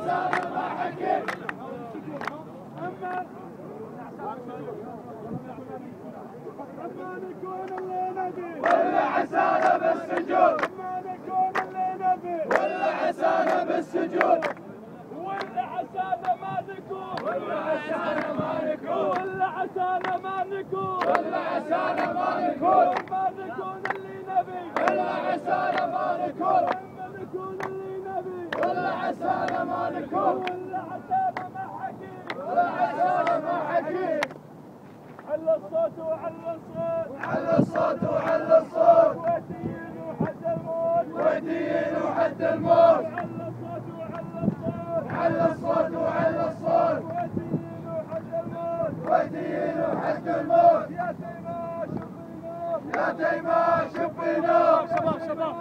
عسانا ما حكيم. أما نكون اللي نبي ولا عسانا بالسجون. أما نكون اللي نبي ولا عسانا بالسجون. ولا عسانا ما نكون ولا عسانا ما نكون. ولا عسانا ما نكون ولا عسانا ما نكون. ما نكون اللي نبي ولا عسانا ما نكون. أما نكون اللي نبي ولا عسانا ما نكون. ولا عسانا ما حكيم. ولا عسانا ما حكيم. على الصوت وعلى الصوت على الصوت وعلى الصوت. كويتيين وحد الموت كويتيين وحد الموت. على الصوت وعلى الصوت على الصوت وعلى الصوت. كويتيين وحد الموت كويتيين وحد الموت. يا تيماء شوفي نور يا تيماء شوفي نور. شباب